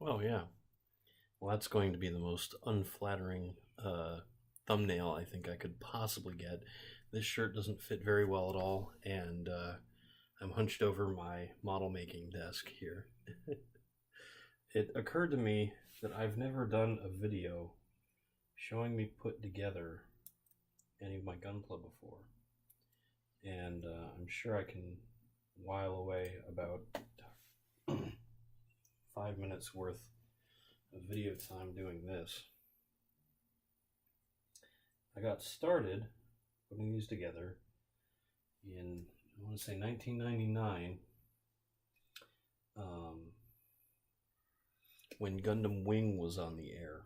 Oh, yeah. Well, that's going to be the most unflattering thumbnail I think I could possibly get. This shirt doesn't fit very well at all, and I'm hunched over my model making desk here. It occurred to me that I've never done a video showing me put together any of my Gunpla before. And I'm sure I can while away about 5 minutes worth of video time doing this. I got started putting these together in, I want to say 1999, when Gundam Wing was on the air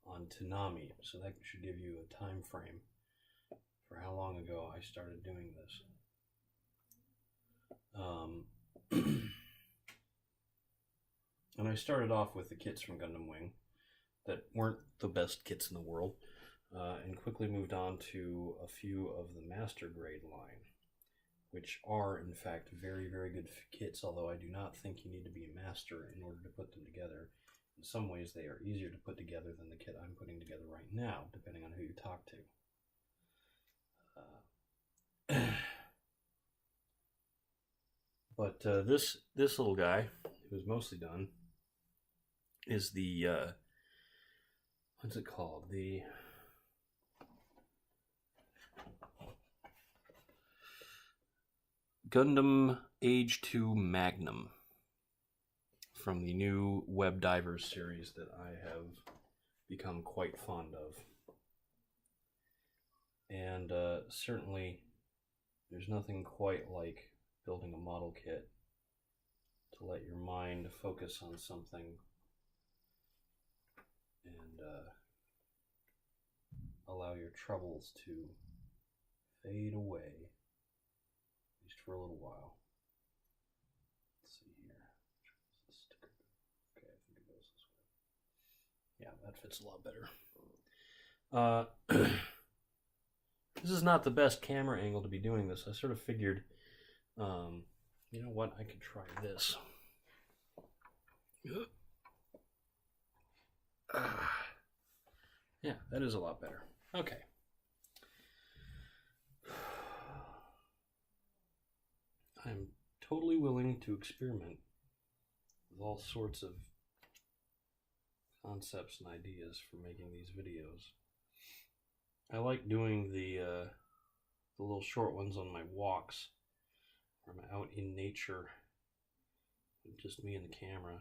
on Toonami. So that should give you a time frame for how long ago I started doing this. And I started off with the kits from Gundam Wing that weren't the best kits in the world, and quickly moved on to a few of the master grade line, which are in fact very, very good kits, although I do not think you need to be a master in order to put them together. In some ways they are easier to put together than the kit I'm putting together right now, depending on who you talk to. But this little guy, who's mostly done, is the, what's it called? The Gundam Age 2 Magnum from the new Web Divers series that I have become quite fond of. And certainly there's nothing quite like building a model kit to let your mind focus on something and allow your troubles to fade away, at least for a little while. Let's see here. Okay, I think it goes this way. Yeah, that fits a lot better. This is not the best camera angle to be doing this. I sort of figured, you know what, I could try this. Yeah, that is a lot better. Okay. I'm totally willing to experiment with all sorts of concepts and ideas for making these videos. I like doing the little short ones on my walks, where I'm out in nature, just me and the camera.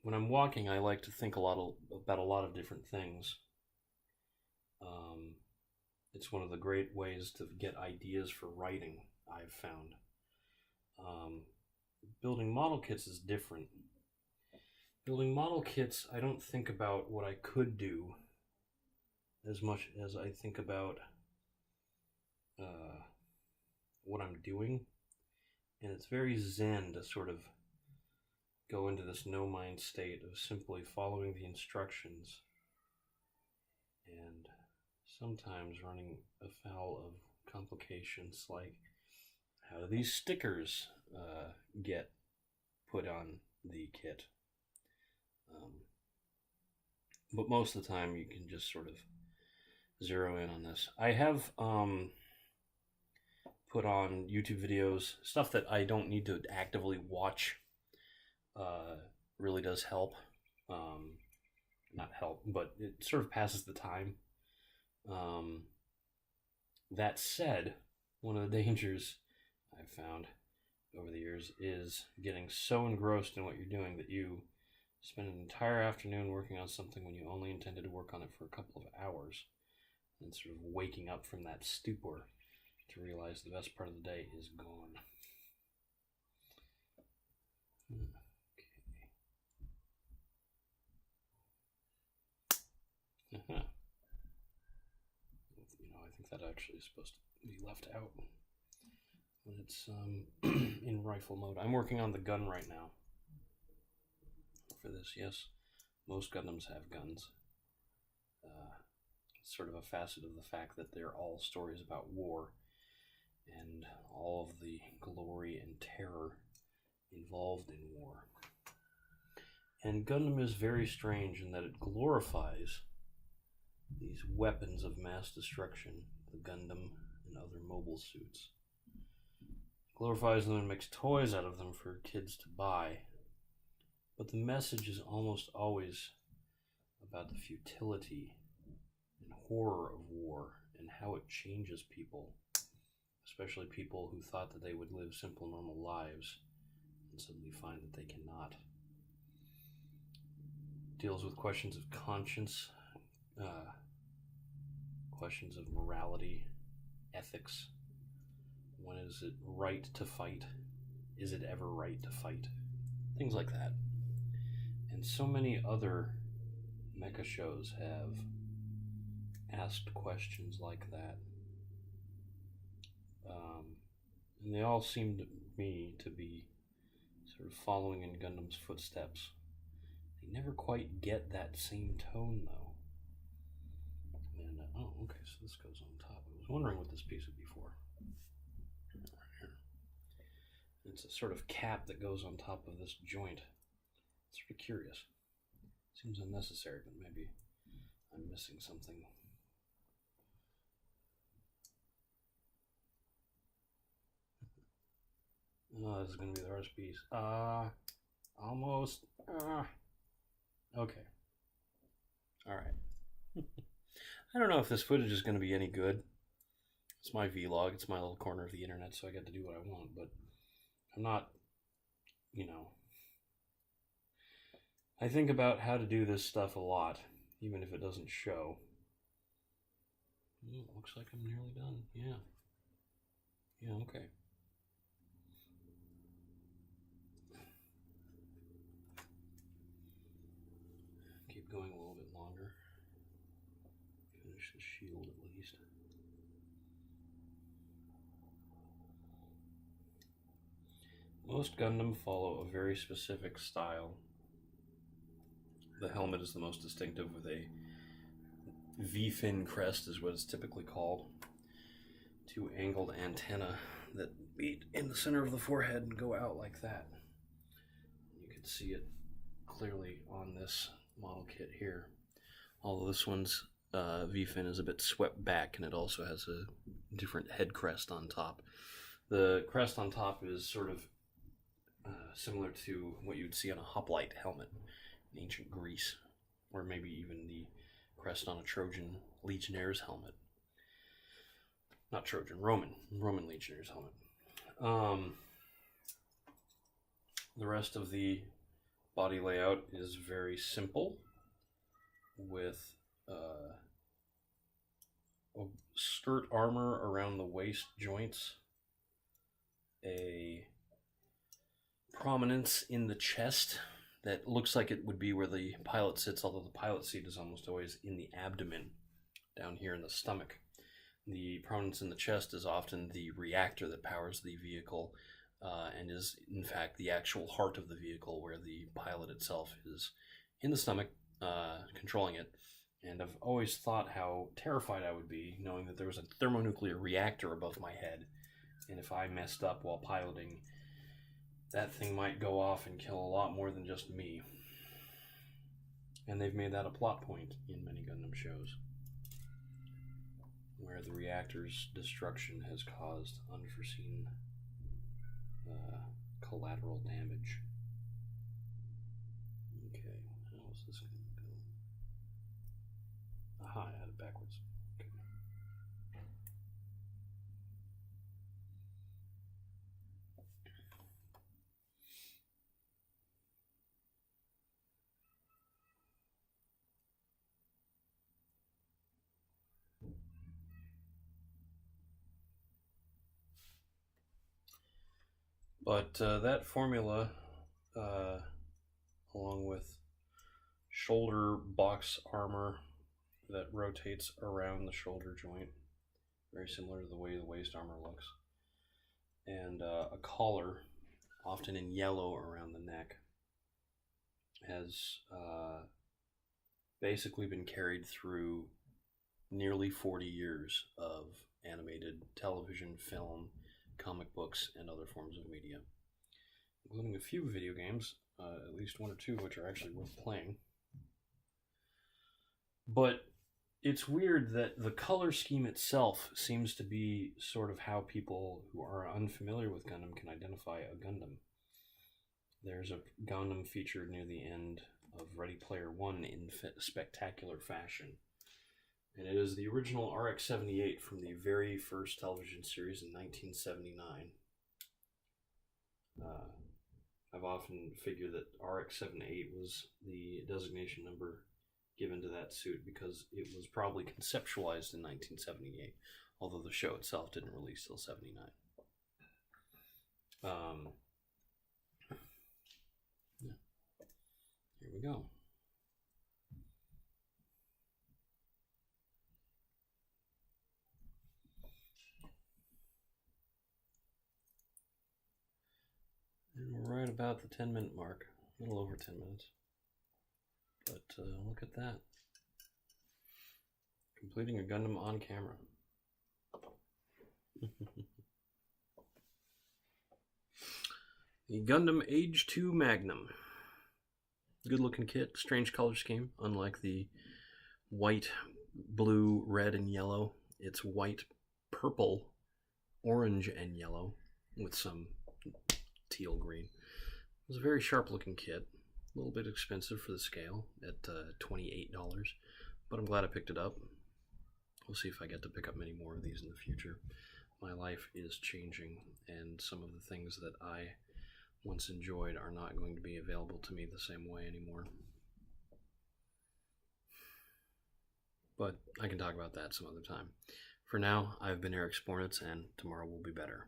When I'm walking, I like to think about a lot of different things. It's one of the great ways to get ideas for writing, I've found. Building model kits is different. Building model kits, I don't think about what I could do as much as I think about what I'm doing. And it's very zen to sort of go into this no-mind state of simply following the instructions and sometimes running afoul of complications like how do these stickers get put on the kit. But most of the time you can just sort of zero in on this. I have put on YouTube videos, stuff that I don't need to actively watch. Really does help. Not help, but it sort of passes the time. That said, one of the dangers I've found over the years is getting so engrossed in what you're doing that you spend an entire afternoon working on something when you only intended to work on it for a couple of hours, and sort of waking up from that stupor to realize the best part of the day is gone. Uh-huh. You know, I think that actually is supposed to be left out when it's in rifle mode. I'm working on the gun right now for this. Yes, most Gundams have guns. It's sort of a facet of the fact that they're all stories about war and all of the glory and terror involved in war. And Gundam is very strange in that it glorifies these weapons of mass destruction, the Gundam and other mobile suits. It glorifies them and makes toys out of them for kids to buy. But the message is almost always about the futility and horror of war and how it changes people, especially people who thought that they would live simple, normal lives and suddenly find that they cannot. Deals with questions of conscience, questions of morality, ethics. When is it right to fight? Is it ever right to fight? Things like that. And so many other mecha shows have asked questions like that. And they all seem to me to be sort of following in Gundam's footsteps. They never quite get that same tone, though. And, oh, okay, so this goes on top. I was wondering what this piece would be for. Right here. It's a sort of cap that goes on top of this joint. It's sort of curious. Seems unnecessary, but maybe I'm missing something. Oh, this is going to be the hardest piece. Almost. Okay. Alright. I don't know if this footage is going to be any good. It's my vlog. It's my little corner of the internet, so I get to do what I want, but I'm not, I think about how to do this stuff a lot, even if it doesn't show. Looks like I'm nearly done. Yeah. Yeah, okay. Keep going a little bit longer. Finish the shield at least. Most Gundam follow a very specific style. The helmet is the most distinctive, with a V-fin crest is what it's typically called. Two angled antennae that meet in the center of the forehead and go out like that. You can see it clearly on this model kit here. Although this one's V-fin is a bit swept back, and it also has a different head crest on top. The crest on top is sort of similar to what you would see on a hoplite helmet in ancient Greece, or maybe even the crest on a Trojan Legionnaire's helmet. Not Trojan, Roman Legionnaire's helmet. The rest of the body layout is very simple, with skirt armor around the waist joints, a prominence in the chest that looks like it would be where the pilot sits, although the pilot seat is almost always in the abdomen, down here in the stomach. The prominence in the chest is often the reactor that powers the vehicle, and is in fact the actual heart of the vehicle, where the pilot itself is in the stomach, controlling it. And I've always thought how terrified I would be knowing that there was a thermonuclear reactor above my head, and if I messed up while piloting, that thing might go off and kill a lot more than just me. And they've made that a plot point in many Gundam shows, where the reactor's destruction has caused unforeseen collateral damage. Okay, how is this going to go? Aha, I had it backwards. Okay. But that formula, along with shoulder box armor that rotates around the shoulder joint, very similar to the way the waist armor looks, and a collar, often in yellow around the neck, has basically been carried through nearly 40 years of animated television, film, comic books, and other forms of media, including a few video games, at least one or two which are actually worth playing. But it's weird that the color scheme itself seems to be sort of how people who are unfamiliar with Gundam can identify a Gundam. There's a Gundam featured near the end of Ready Player One in spectacular fashion. And it is the original RX-78 from the very first television series in 1979. I've often figured that RX-78 was the designation number given to that suit because it was probably conceptualized in 1978, although the show itself didn't release till 79. Yeah. Here we go. And we're right about the 10-minute mark, a little over 10 minutes. But look at that. Completing a Gundam on camera. The Gundam Age 2 Magnum. Good looking kit, strange color scheme, unlike the white, blue, red, and yellow. It's white, purple, orange, and yellow with some teal green. It was a very sharp looking kit. A little bit expensive for the scale at $28, but I'm glad I picked it up. We'll see if I get to pick up many more of these in the future. My life is changing, and some of the things that I once enjoyed are not going to be available to me the same way anymore. But I can talk about that some other time. For now, I've been Eric Spornitz, and tomorrow will be better.